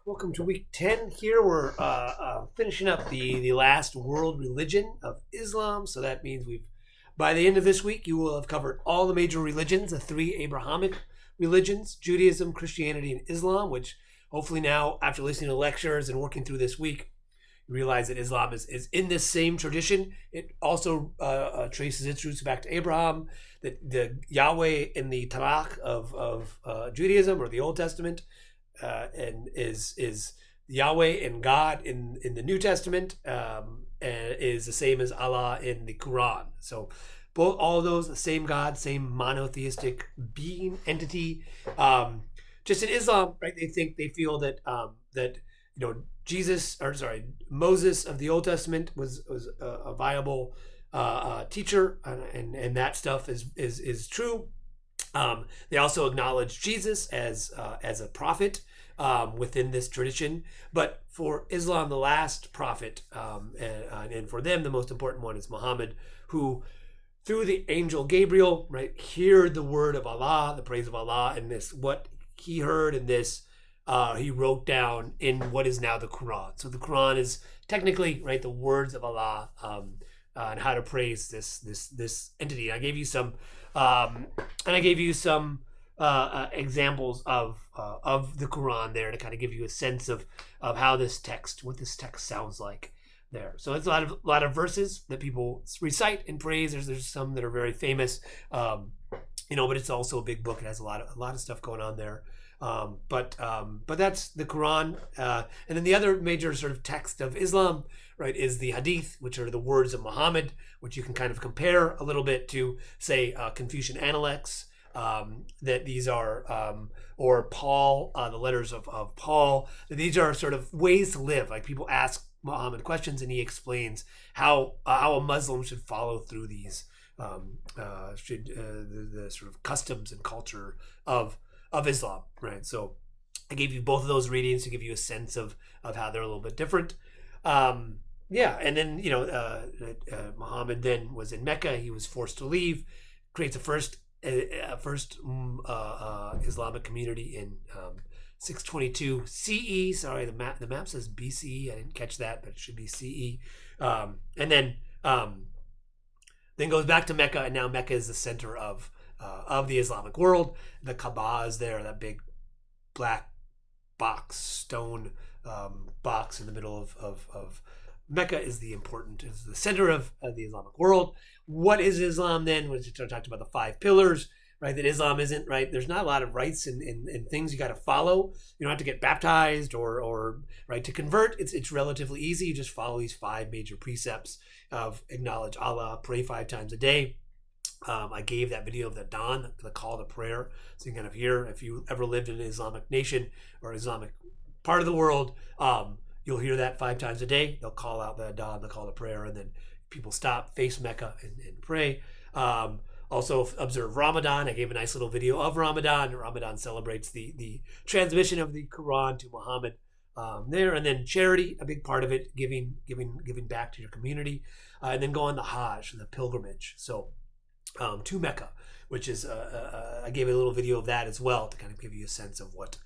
Welcome to week 10 here. We're finishing up the last world religion of Islam. So that means by the end of this week, you will have covered all the major religions, the three Abrahamic religions, Judaism, Christianity, and Islam, which hopefully now, after listening to lectures and working through this week, you realize that Islam is in this same tradition. It also traces its roots back to Abraham, that the Yahweh in the Tanakh of Judaism or the Old Testament and is Yahweh and God in the New Testament, and is the same as Allah in the Quran. So all of those, the same God, same monotheistic being entity. Just in Islam, right? They feel that Moses of the Old Testament was a viable teacher, and that stuff is true. They also acknowledge Jesus as a prophet within this tradition. But for Islam, the last prophet, and for them, the most important one is Muhammad, who, through the angel Gabriel, right, heard the word of Allah, the praise of Allah, and what he heard in this, he wrote down in what is now the Quran. So the Quran is technically, right, the words of Allah, and how to praise this entity. I gave you some examples of the Quran there to kind of give you a sense of what this text sounds like there. So it's a lot of verses that people recite and praise. There's some that are very famous, but it's also a big book. It has a lot of stuff going on there. But that's the Quran, and then the other major sort of text of Islam, right, is the Hadith, which are the words of Muhammad, which you can kind of compare a little bit to, say, Confucian Analects, that these are, or Paul, the letters of Paul. These are sort of ways to live. Like, people ask Muhammad questions, and he explains how a Muslim should follow through these, the sort of customs and culture of Islam, right? So I gave you both of those readings to give you a sense of how they're a little bit different. And then Muhammad then was in Mecca. He was forced to leave, creates a first Islamic community in 622 CE. Sorry, the map says BCE. I didn't catch that, but it should be CE. And then goes back to Mecca, and now Mecca is the center of the Islamic world. The Kaaba is there, that big black stone box in the middle of Mecca is the center of the Islamic world. What is Islam then? We talked about the 5 pillars, right? That Islam isn't, right, there's not a lot of rites and things you got to follow. You don't have to get baptized or right to convert. It's relatively easy. You just follow these 5 major precepts of acknowledge Allah, pray 5 times a day. I gave that video of the Adhan, the call to prayer, so you can kind of hear, if you ever lived in an Islamic nation or Islamic part of the world, you'll hear that 5 times a day. They'll call out the Adhan, the call to prayer, and then people stop, face Mecca, and pray. Also observe Ramadan. I gave a nice little video of Ramadan. Ramadan celebrates the transmission of the Quran to Muhammad there. And then charity, a big part of it, giving back to your community. And then go on the Hajj, the pilgrimage. So to Mecca, which is I gave a little video of that as well to kind of give you a sense of what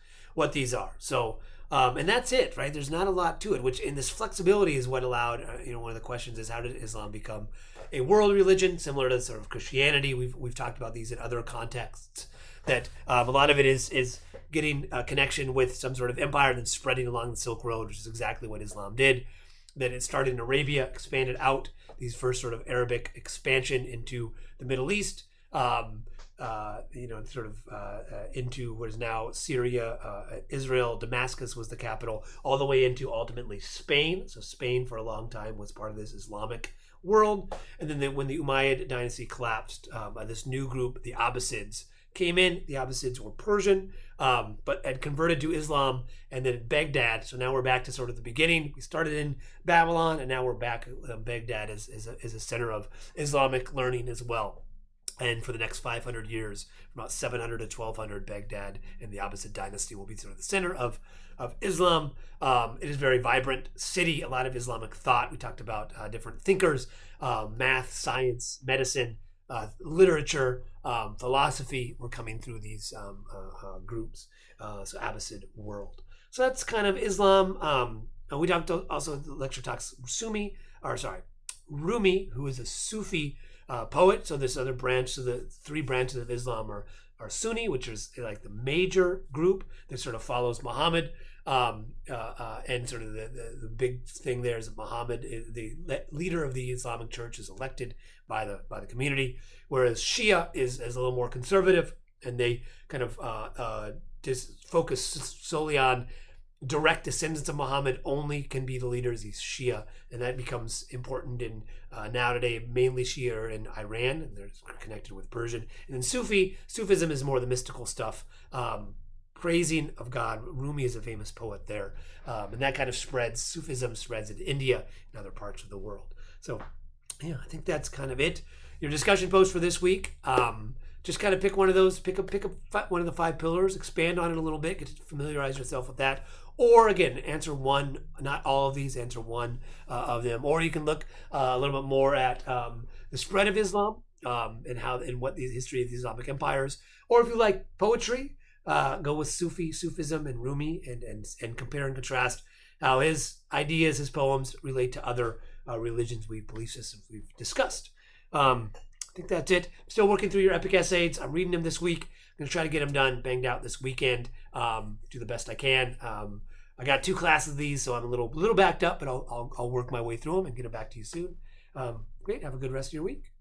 these are. So and that's it, right? There's not a lot to it, which in this flexibility is what allowed, one of the questions is, how did Islam become a world religion similar to sort of Christianity? We've talked about these in other contexts, that a lot of it is getting a connection with some sort of empire and then spreading along the Silk Road, which is exactly what Islam did. That it started in Arabia, expanded out, these first sort of Arabic expansion into the Middle East, into what is now Syria, Israel. Damascus was the capital, all the way into ultimately Spain. So Spain for a long time was part of this Islamic world. And then when the Umayyad dynasty collapsed, this new group, the Abbasids, came in. The Abbasids were Persian, but had converted to Islam, and then Baghdad. So now we're back to sort of the beginning. We started in Babylon, and now we're back at Baghdad as a center of Islamic learning as well. And for the next 500 years, from about 700 to 1200, Baghdad and the Abbasid dynasty will be sort of the center of Islam. It is a very vibrant city, a lot of Islamic thought. We talked about different thinkers, math, science, medicine, literature, philosophy were coming through these groups. So Abbasid world. So that's kind of Islam. And we talked also, the lecture talks Rumi, who is a Sufi poet. So this other branch, so the three branches of Islam are Sunni, which is like the major group that sort of follows Muhammad. And sort of the big thing there is that Muhammad, the leader of the Islamic Church, is elected by the community, whereas Shia is a little more conservative, and they kind of focus solely on direct descendants of Muhammad only can be the leaders. He's Shia, and that becomes important in now today. Mainly Shia are in Iran, and they're connected with Persian. And then Sufism is more the mystical stuff, praising of God. Rumi is a famous poet there, and that kind of spreads. Sufism spreads in India and other parts of the world. So, yeah, I think that's kind of it. Your discussion post for this week. Just kind of pick one of those, pick up one of the 5 pillars, expand on it a little bit, get to familiarize yourself with that. Or again, answer one, not all of these, answer one of them. Or you can look a little bit more at the spread of Islam, and what the history of the Islamic empires. Or if you like poetry, go with Sufism and Rumi, and compare and contrast how his ideas, his poems relate to other religions, belief systems we've discussed. I think that's it. I'm still working through your epic essays. I'm reading them this week. I'm going to try to get them done, banged out this weekend. Do the best I can. I got 2 classes of these, so I'm a little backed up, but I'll work my way through them and get them back to you soon. Great. Have a good rest of your week.